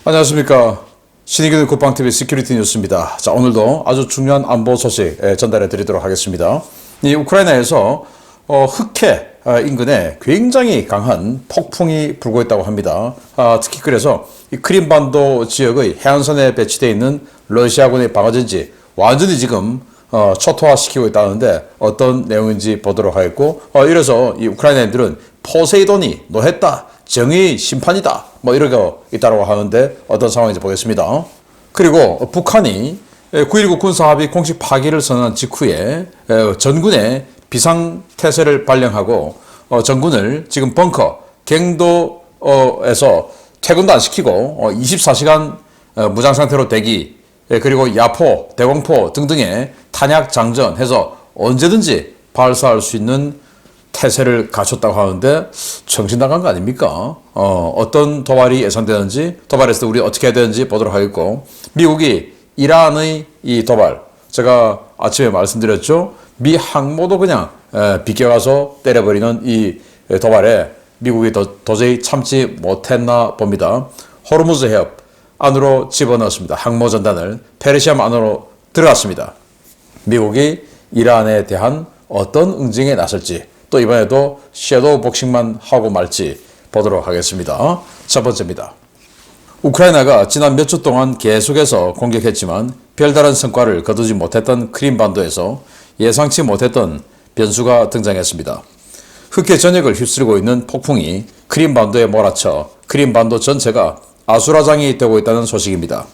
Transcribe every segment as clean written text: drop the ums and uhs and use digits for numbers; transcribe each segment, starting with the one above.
안녕하십니까. 신의균 국방TV 시큐리티 뉴스입니다. 자, 오늘도 아주 중요한 안보 소식 전달해 드리도록 하겠습니다. 이 우크라이나에서 흑해 인근에 굉장히 강한 폭풍이 불고 있다고 합니다. 특히 그래서 이 크림반도 지역의 해안선에 배치되어 있는 러시아군의 방어전지 완전히 지금 초토화시키고 있다는데 어떤 내용인지 보도록 하겠고, 이래서 이 우크라이나인들은 포세이돈이 노했다, 정의의 심판이다, 뭐 이러고 있다고 하는데 어떤 상황인지 보겠습니다. 그리고 북한이 9.19 군사합의 공식 파기를 선언한 직후에 전군의 비상태세를 발령하고 전군을 지금 벙커, 갱도에서 퇴근도 안 시키고 24시간 무장 상태로 대기, 그리고 야포, 대공포 등등의 탄약 장전해서 언제든지 발사할 수 있는 태세를 갖췄다고 하는데 정신 나간 거 아닙니까? 어떤 도발이 예상되는지, 도발했을 때 우리 어떻게 해야 되는지 보도록 하겠고, 미국이 이란의 이 도발, 제가 아침에 말씀드렸죠. 미 항모도 그냥 비껴가서 때려버리는 이 도발에 미국이 도저히 참지 못했나 봅니다. 호르무즈 해협 안으로 집어넣었습니다. 항모 전단을 페르시아 안으로 들어갔습니다. 미국이 이란에 대한 어떤 응징에 나설지, 또 이번에도 섀도우 복싱만 하고 말지 보도록 하겠습니다. 첫 번째입니다. 우크라이나가 지난 몇 주 동안 계속해서 공격했지만 별다른 성과를 거두지 못했던 크림반도에서 예상치 못했던 변수가 등장했습니다. 흑해 전역을 휩쓸고 있는 폭풍이 크림반도에 몰아쳐 크림반도 전체가 아수라장이 되고 있다는 소식입니다.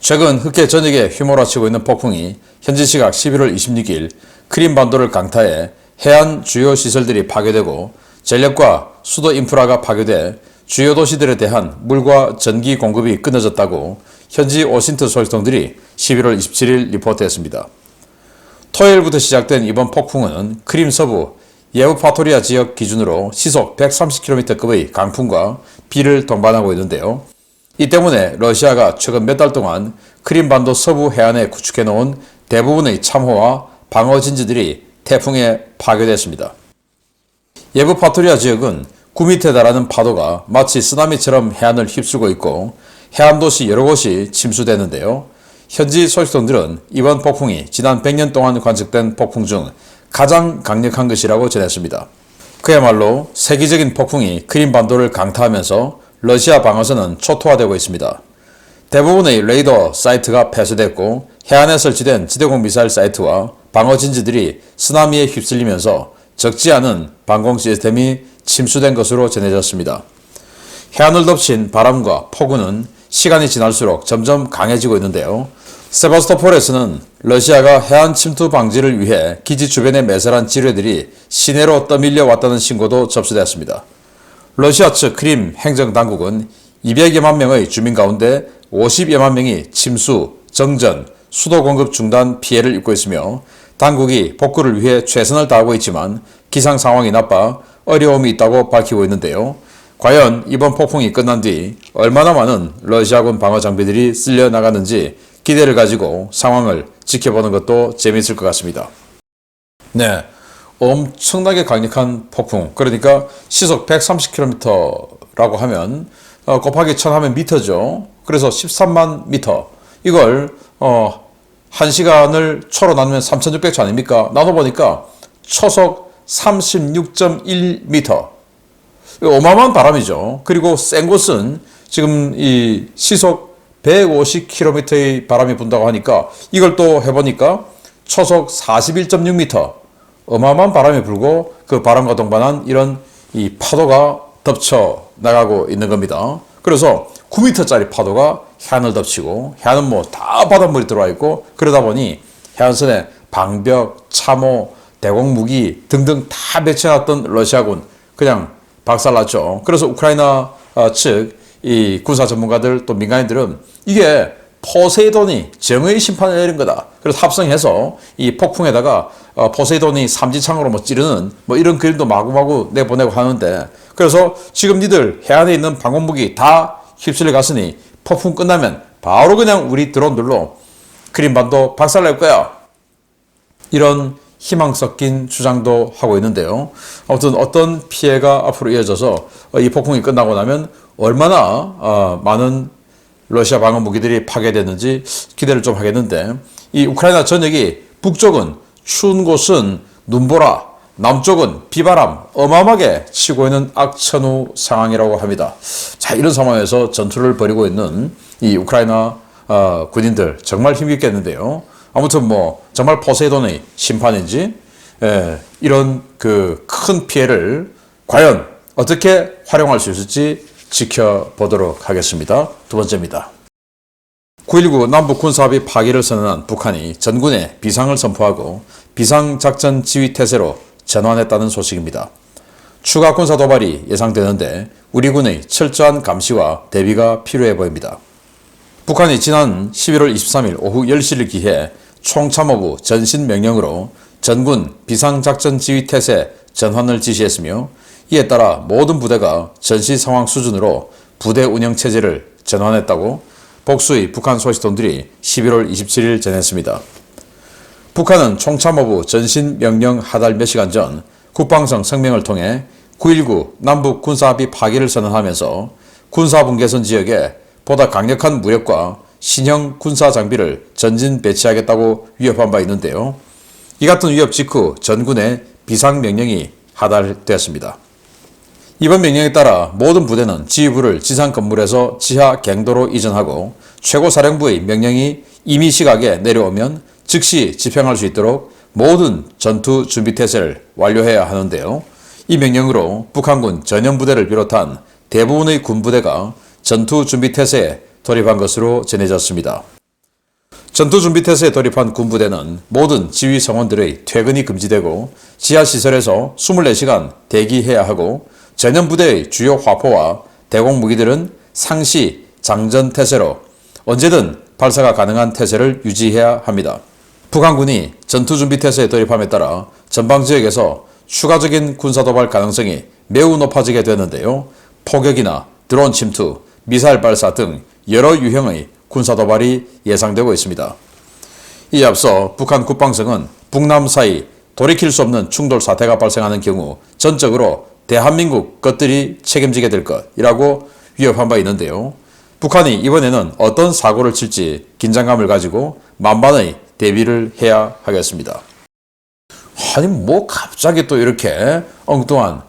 최근 흑해 전역에 휘몰아치고 있는 폭풍이 현지 시각 11월 26일 크림반도를 강타해 해안 주요 시설들이 파괴되고 전력과 수도 인프라가 파괴돼 주요 도시들에 대한 물과 전기 공급이 끊어졌다고 현지 오신트 소식통들이 11월 27일 리포트했습니다. 토요일부터 시작된 이번 폭풍은 크림 서부 예우파토리아 지역 기준으로 시속 130km급의 강풍과 비를 동반하고 있는데요. 이 때문에 러시아가 최근 몇 달 동안 크림반도 서부 해안에 구축해 놓은 대부분의 참호와 방어 진지들이 태풍에 파괴됐습니다. 예부파토리아 지역은 9m에 달하는 파도가 마치 쓰나미처럼 해안을 휩쓸고 있고 해안 도시 여러 곳이 침수되는데요. 현지 소식통들은 이번 폭풍이 지난 100년 동안 관측된 폭풍 중 가장 강력한 것이라고 전했습니다. 그야말로 세계적인 폭풍이 크림반도를 강타하면서 러시아 방어선은 초토화되고 있습니다. 대부분의 레이더 사이트가 폐쇄됐고 해안에 설치된 지대공 미사일 사이트와 방어 진지들이 쓰나미에 휩쓸리면서 적지 않은 방공 시스템이 침수된 것으로 전해졌습니다. 해안을 덮친 바람과 폭우는 시간이 지날수록 점점 강해지고 있는데요. 세바스토폴에서는 러시아가 해안 침투 방지를 위해 기지 주변에 매설한 지뢰들이 시내로 떠밀려 왔다는 신고도 접수되었습니다. 러시아 측 크림 행정당국은 200여만 명의 주민 가운데 50여만 명이 침수, 정전, 수도 공급 중단 피해를 입고 있으며 당국이 복구를 위해 최선을 다하고 있지만 기상 상황이 나빠 어려움이 있다고 밝히고 있는데요. 과연 이번 폭풍이 끝난 뒤 얼마나 많은 러시아군 방어 장비들이 쓸려 나가는지 기대를 가지고 상황을 지켜보는 것도 재미있을 것 같습니다. 네, 엄청나게 강력한 폭풍, 그러니까 시속 130km라고 하면 곱하기 1000 하면 미터죠. 그래서 13만 미터, 이걸 1시간을 초로 나누면 3600초 아닙니까? 나눠보니까 초속 36.1m. 어마어마한 바람이죠. 그리고 센 곳은 지금 이 시속 150km의 바람이 분다고 하니까 이걸 또 해보니까 초속 41.6m. 어마어마한 바람이 불고 그 바람과 동반한 이런 이 파도가 덮쳐 나가고 있는 겁니다. 그래서 9m짜리 파도가 해안을 덮치고 해안은 뭐 다 바닷물이 들어와 있고 그러다 보니 해안선에 방벽, 참호, 대공무기 등등 다 배치해놨던 러시아군 그냥 박살났죠. 그래서 우크라이나 측 이 군사 전문가들 또 민간인들은 이게 포세이돈이 정의의 심판을 내린 거다. 그래서 합성해서 이 폭풍에다가 포세이돈이 삼지창으로 뭐 찌르는 뭐 이런 그림도 마구마구 내보내고 하는데, 그래서 지금 니들 해안에 있는 방공무기 다 휩쓸려 갔으니 폭풍 끝나면 바로 그냥 우리 드론들로 크림반도 박살낼 거야, 이런 희망 섞인 주장도 하고 있는데요. 아무튼 어떤 피해가 앞으로 이어져서 이 폭풍이 끝나고 나면 얼마나 많은 러시아 방어 무기들이 파괴됐는지 기대를 좀 하겠는데, 이 우크라이나 전역이 북쪽은 추운 곳은 눈보라, 남쪽은 비바람 어마어마하게 치고 있는 악천후 상황이라고 합니다. 자, 이런 상황에서 전투를 벌이고 있는 이 우크라이나 군인들 정말 힘있겠는데요. 아무튼 뭐 정말 포세이돈의 심판인지 이런 그 큰 피해를 과연 어떻게 활용할 수 있을지 지켜보도록 하겠습니다. 두 번째입니다. 9.19 남북 군사합의 파기를 선언한 북한이 전군에 비상을 선포하고 비상작전 지휘태세로 전환했다는 소식입니다. 추가 군사 도발이 예상되는데 우리 군의 철저한 감시와 대비가 필요해 보입니다. 북한이 지난 11월 23일 오후 10시를 기해 총참모부 전신명령으로 전군 비상작전 지휘태세 전환을 지시했으며 이에 따라 모든 부대가 전시 상황 수준으로 부대 운영 체제를 전환했다고 복수의 북한 소식통들이 11월 27일 전했습니다. 북한은 총참모부 전신명령 하달 몇 시간 전 국방성 성명을 통해 9.19 남북 군사합의 파기를 선언하면서 군사분계선 지역에 보다 강력한 무력과 신형 군사 장비를 전진 배치하겠다고 위협한 바 있는데요. 이 같은 위협 직후 전군의 비상명령이 하달되었습니다. 이번 명령에 따라 모든 부대는 지휘부를 지상 건물에서 지하 갱도로 이전하고 최고사령부의 명령이 임의 시각에 내려오면 즉시 집행할 수 있도록 모든 전투 준비 태세를 완료해야 하는데요. 이 명령으로 북한군 전염부대를 비롯한 대부분의 군부대가 전투 준비 태세에 돌입한 것으로 전해졌습니다. 전투 준비 태세에 돌입한 군부대는 모든 지휘 성원들의 퇴근이 금지되고 지하시설에서 24시간 대기해야 하고 전염부대의 주요 화포와 대공 무기들은 상시 장전 태세로 언제든 발사가 가능한 태세를 유지해야 합니다. 북한군이 전투준비 태세에 돌입함에 따라 전방지역에서 추가적인 군사도발 가능성이 매우 높아지게 되는데요. 포격이나 드론 침투, 미사일 발사 등 여러 유형의 군사도발이 예상되고 있습니다. 이에 앞서 북한 국방성은 북남 사이 돌이킬 수 없는 충돌 사태가 발생하는 경우 전적으로 대한민국 것들이 책임지게 될 것이라고 위협한 바 있는데요. 북한이 이번에는 어떤 사고를 칠지 긴장감을 가지고 만반의 대비를 해야 하겠습니다. 아니 뭐 갑자기 또 이렇게 엉뚱한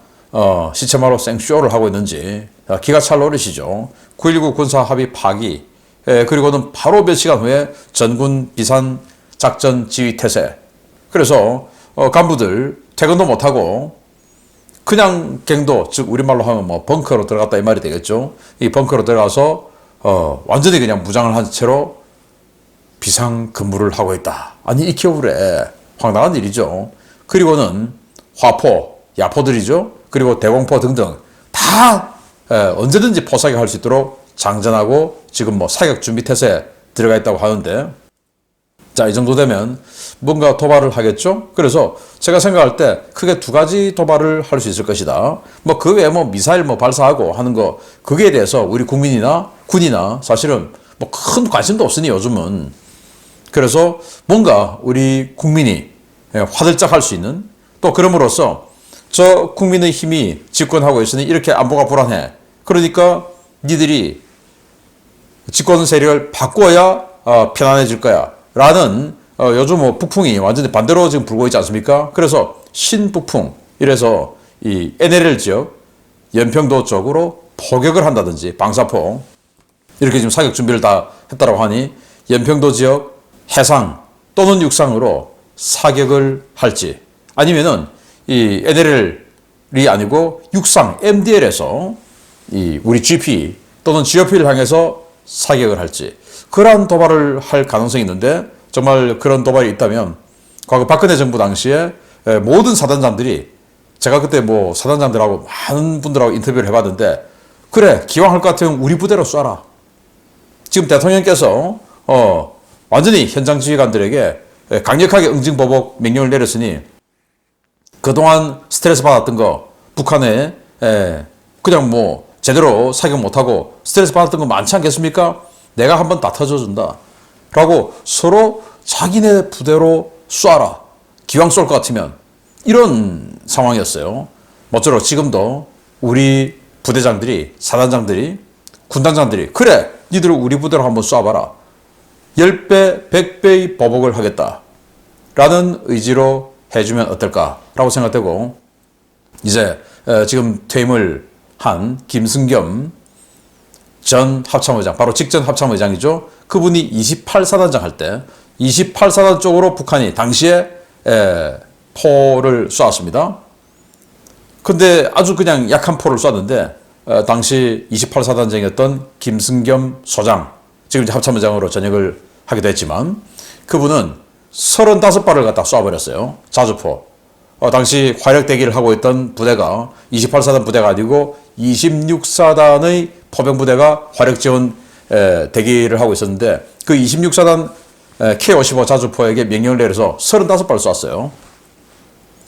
시체마로 생쇼를 하고 있는지 기가 찰 노릇이죠. 9.19 군사합의 파기 그리고는 바로 몇 시간 후에 전군 비상 작전 지휘 태세. 그래서 간부들 퇴근도 못하고 그냥 갱도, 즉 우리말로 하면 뭐 벙커로 들어갔다 이 말이 되겠죠. 이 벙커로 들어가서 완전히 그냥 무장을 한 채로 비상 근무를 하고 있다. 아니 이 겨울에 황당한 일이죠. 그리고는 화포, 야포들이죠. 그리고 대공포 등등 다 언제든지 포사격할 수 있도록 장전하고 지금 뭐 사격 준비 태세에 들어가 있다고 하는데, 자, 이 정도 되면 뭔가 도발을 하겠죠? 그래서 제가 생각할 때 크게 두 가지 도발을 할 수 있을 것이다. 뭐 그 외에 뭐 미사일 뭐 발사하고 하는 거, 거기에 대해서 우리 국민이나 군이나 사실은 뭐 큰 관심도 없으니 요즘은. 그래서 뭔가 우리 국민이 화들짝 할 수 있는, 또 그럼으로써 저 국민의 힘이 집권하고 있으니 이렇게 안보가 불안해. 그러니까 니들이 집권 세력을 바꿔야 편안해질 거야. 라는 요즘 뭐 북풍이 완전히 반대로 지금 불고 있지 않습니까? 그래서 신북풍, 이래서 이 NLL 지역, 연평도 쪽으로 포격을 한다든지 방사포 이렇게 지금 사격 준비를 다 했다라고 하니 연평도 지역 해상 또는 육상으로 사격을 할지, 아니면은 이 NLL이 아니고 육상 MDL에서 이 우리 GP 또는 GOP를 향해서 사격을 할지, 그러한 도발을 할 가능성이 있는데, 정말 그런 도발이 있다면 과거 박근혜 정부 당시에 모든 사단장들이, 제가 그때 뭐 사단장들하고 많은 분들하고 인터뷰를 해봤는데, 그래 기왕 할 것 같으면 우리 부대로 쏴라. 지금 대통령께서 완전히 현장 지휘관들에게 강력하게 응징보복 명령을 내렸으니 그동안 스트레스 받았던 거, 북한에 그냥 뭐 제대로 사격 못하고 스트레스 받았던 거 많지 않겠습니까? 내가 한번 다 터져준다 라고 서로 자기네 부대로 쏴라, 기왕 쏠 것 같으면, 이런 상황이었어요. 모쪼록 지금도 우리 부대장들이, 사단장들이 군단장들이 그래 니들 우리 부대로 한번 쏴봐라. 10배, 100배의 보복을 하겠다. 라는 의지로 해주면 어떨까라고 생각되고 이제 지금 퇴임을 한 김승겸 전 합참의장, 바로 직전 합참의장이죠. 그분이 28사단장 할 때 28사단 쪽으로 북한이 당시에 포를 쏘았습니다. 근데 아주 그냥 약한 포를 쐈는데 당시 28사단장이었던 김승겸 소장, 지금 이제 합참의장으로 전역을 하기도 했지만 그분은 35발을 갖다 쏴버렸어요. 자주포. 당시 화력 대기를 하고 있던 부대가 28사단 부대가 아니고 26사단의 포병부대가 화력 지원 대기를 하고 있었는데 그 26사단 K-55 자주포에게 명령을 내려서 35발 쐈어요.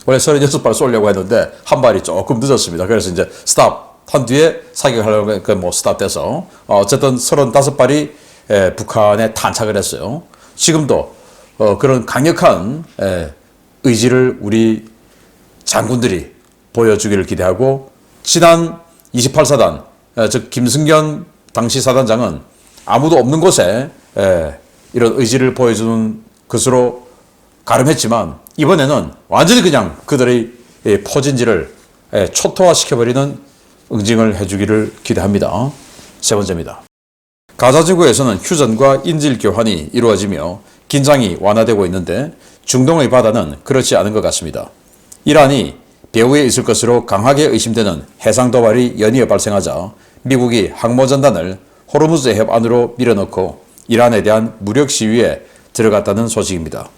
원래 36발 쏘려고 했는데 한 발이 조금 늦었습니다. 그래서 이제 스탑 한 뒤에 사격하려고 뭐 스탑돼서 어쨌든 35발이 북한에 탄착을 했어요. 지금도 그런 강력한 의지를 우리 장군들이 보여주기를 기대하고 지난 28사단 즉 김승겸 당시 사단장은 아무도 없는 곳에 이런 의지를 보여주는 것으로 가름했지만 이번에는 완전히 그냥 그들의 포진지를 초토화시켜버리는 응징을 해주기를 기대합니다. 세 번째입니다. 가자지구에서는 휴전과 인질 교환이 이루어지며 긴장이 완화되고 있는데 중동의 바다는 그렇지 않은 것 같습니다. 이란이 배후에 있을 것으로 강하게 의심되는 해상 도발이 연이어 발생하자 미국이 항모전단을 호르무즈 해협 안으로 밀어넣고 이란에 대한 무력 시위에 들어갔다는 소식입니다.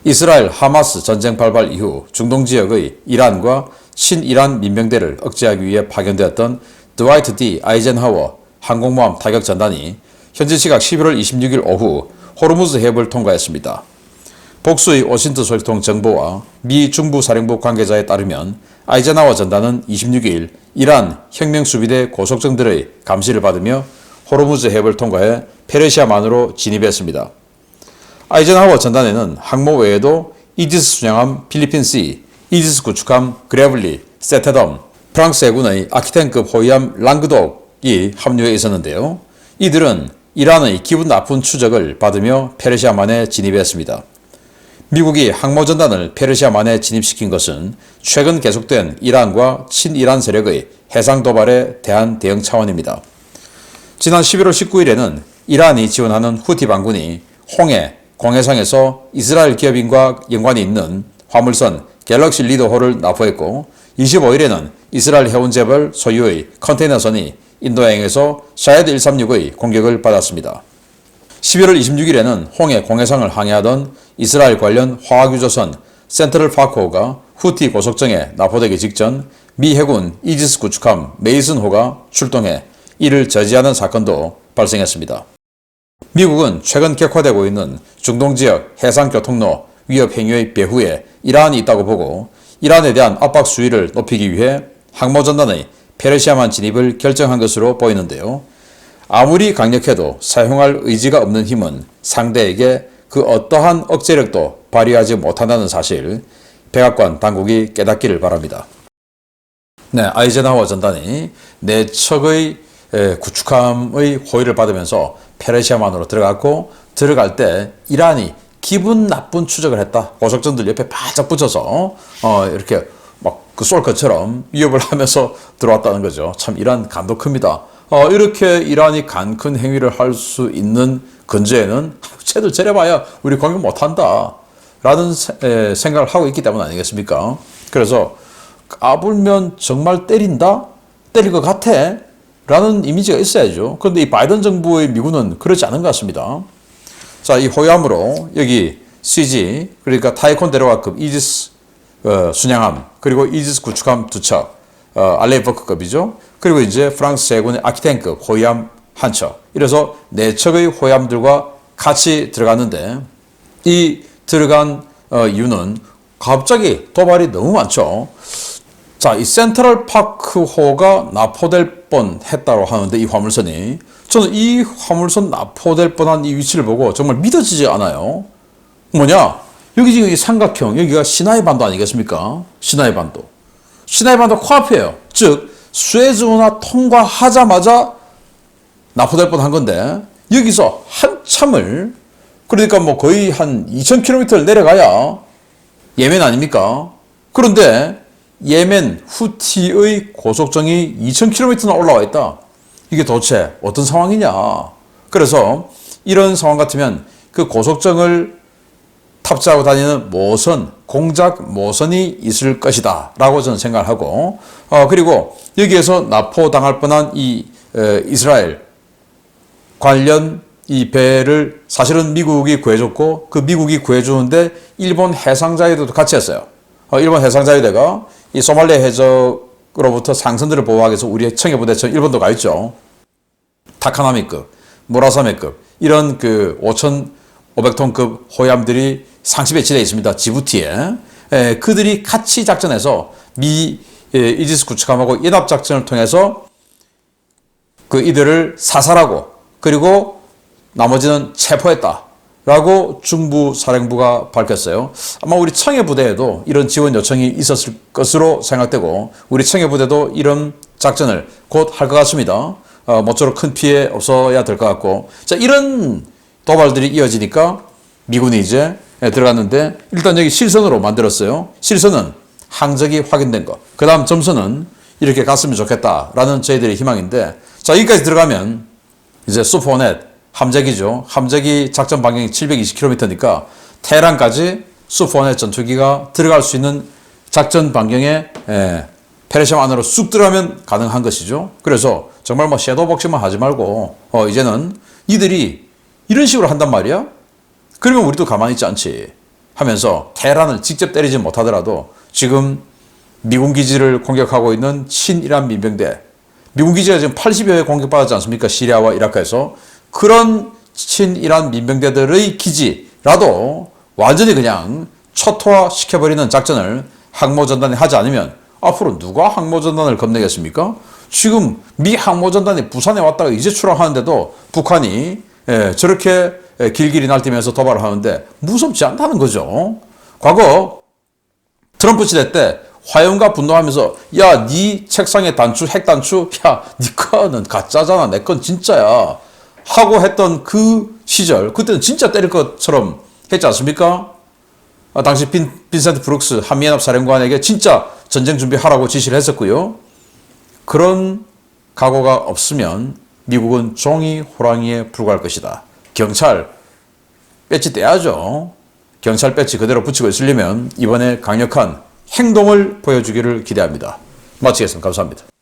이스라엘 하마스 전쟁 발발 이후 중동 지역의 이란과 친이란 민병대를 억제하기 위해 파견되었던 드와이트 D. 아이젠하워 항공모함 타격 전단이 현지 시각 11월 26일 오후 호르무즈 해협을 통과했습니다. 복수의 워싱턴 소통 정보와 미 중부사령부 관계자에 따르면 아이젠하워 전단은 26일 이란 혁명수비대 고속정들의 감시를 받으며 호르무즈 해협을 통과해 페르시아만으로 진입했습니다. 아이젠하워 전단에는 항모 외에도 이지스 순양함 필리핀C, 이지스 구축함 그레블리, 세테덤, 프랑스 해군의 아키텐급 호위함 랑그독이 합류해 있었는데요. 이들은 이란의 기분 나쁜 추적을 받으며 페르시아만에 진입했습니다. 미국이 항모전단을 페르시아만에 진입시킨 것은 최근 계속된 이란과 친이란 세력의 해상 도발에 대한 대응 차원입니다. 지난 11월 19일에는 이란이 지원하는 후티 반군이 홍해, 공해상에서 이스라엘 기업인과 연관이 있는 화물선 갤럭시 리더호를 납포했고 25일에는 이스라엘 해운재벌 소유의 컨테이너선이 인도양에서 샤헤드 136의 공격을 받았습니다. 11월 26일에는 홍해 공해상을 항해하던 이스라엘 관련 화학유조선 센트럴 파크호가 후티 고속정에 납포되기 직전 미 해군 이지스 구축함 메이슨호가 출동해 이를 저지하는 사건도 발생했습니다. 미국은 최근 격화되고 있는 중동 지역 해상 교통로 위협 행위의 배후에 이란이 있다고 보고 이란에 대한 압박 수위를 높이기 위해 항모전단의 페르시아만 진입을 결정한 것으로 보이는데요. 아무리 강력해도 사용할 의지가 없는 힘은 상대에게 그 어떠한 억제력도 발휘하지 못한다는 사실, 백악관 당국이 깨닫기를 바랍니다. 네, 아이젠하워 전단이 4척의 구축함의 호위를 받으면서 페르시아만으로 들어갔고 들어갈 때 이란이 기분 나쁜 추적을 했다. 고속전들 옆에 바짝 붙여서 이렇게 막 그 쏠 것처럼 위협을 하면서 들어왔다는 거죠. 참 이란 간도 큽니다. 이렇게 이란이 간 큰 행위를 할 수 있는 근저에는 쟤들 저래봐야 우리 공격 못한다 라는 생각을 하고 있기 때문 아니겠습니까? 그래서 까불면 정말 때린다? 때릴 것 같아? 라는 이미지가 있어야죠. 그런데 이 바이든 정부의 미군은 그렇지 않은 것 같습니다. 자, 이 호위함으로 여기 CG, 그러니까 타이콘 데려가급 이지스 순양함, 그리고 이지스 구축함 2척, 알레이버크급이죠. 그리고 이제 프랑스 해군의 아키텐급 호위함 1척. 이래서 4척의 호위함들과 같이 들어갔는데 이 들어간 이유는 갑자기 도발이 너무 많죠. 자, 이 센트럴 파크호가 납포될 뻔했다고 하는데 이 화물선이 저는 이 화물선 납포될 뻔한 이 위치를 보고 정말 믿어지지 않아요. 뭐냐? 여기 지금 이 삼각형, 여기가 시나이 반도 아니겠습니까? 시나이 반도. 시나이 반도 코앞이에요. 즉, 수에즈 운하 통과하자마자 납포될 뻔한 건데 여기서 한참을 그러니까 뭐 거의 한 2000km를 내려가야 예멘 아닙니까? 그런데 예멘 후티의 고속정이 2000km나 올라와 있다. 이게 도대체 어떤 상황이냐? 그래서 이런 상황 같으면 그 고속정을 탑재하고 다니는 모선, 공작 모선이 있을 것이다 라고 저는 생각을 하고 그리고 여기에서 납포당할 뻔한 이 이스라엘 관련 이 배를 사실은 미국이 구해줬고 그 미국이 구해주는데 일본 해상자위대도 같이 했어요. 일본 해상자위대가 이 소말리아 해적으로부터 상선들을 보호하기 위해서 우리 청해부대처럼 일본도 가 있죠. 타카나미급, 모라사메급 이런 그 5,500톤급 호위함들이 상시 배치되어 있습니다. 지부티에. 그들이 같이 작전해서 미 이지스 구축함하고 연합작전을 통해서 그 이들을 사살하고 그리고 나머지는 체포했다라고 중부 사령부가 밝혔어요. 아마 우리 청해부대에도 이런 지원 요청이 있었을 것으로 생각되고 우리 청해부대도 이런 작전을 곧 할 것 같습니다. 모쪼록 큰 피해 없어야 될 것 같고 자 이런 도발들이 이어지니까 미군이 이제 들어갔는데 일단 여기 실선으로 만들었어요. 실선은 항적이 확인된 거. 그 다음 점선은 이렇게 갔으면 좋겠다라는 저희들의 희망인데 자 여기까지 들어가면 이제 슈퍼호넷 함재기죠. 함재기 작전 반경이 720km니까 테헤란까지 슈퍼호넷 전투기가 들어갈 수 있는 작전 반경에 페르시아 안으로 쑥 들어가면 가능한 것이죠. 그래서 정말 뭐 섀도우 복싱만 하지 말고 이제는 이들이 이런 식으로 한단 말이야. 그러면 우리도 가만히 있지 않지 하면서 테헤란을 직접 때리지 못하더라도 지금 미군 기지를 공격하고 있는 친이란 민병대 미군 기지가 지금 80여 회 공격받았지 않습니까? 시리아와 이라크에서 그런 친이란 민병대들의 기지라도 완전히 그냥 초토화 시켜버리는 작전을 항모전단이 하지 않으면 앞으로 누가 항모전단을 겁내겠습니까? 지금 미 항모전단이 부산에 왔다가 이제 출항하는데도 북한이 저렇게 길길이 날뛰면서 도발을 하는데 무섭지 않다는 거죠. 과거 트럼프 시대 때 화염과 분노하면서 야, 네 책상에 단추, 핵단추, 야, 네 거는 가짜잖아, 내 건 진짜야 하고 했던 그 시절 그때는 진짜 때릴 것처럼 했지 않습니까? 당시 빈센트 브룩스 한미연합 사령관에게 진짜 전쟁 준비하라고 지시를 했었고요. 그런 각오가 없으면 미국은 종이 호랑이에 불과할 것이다. 경찰 배지 떼야죠. 경찰 배지 그대로 붙이고 있으려면 이번에 강력한 행동을 보여주기를 기대합니다. 마치겠습니다. 감사합니다.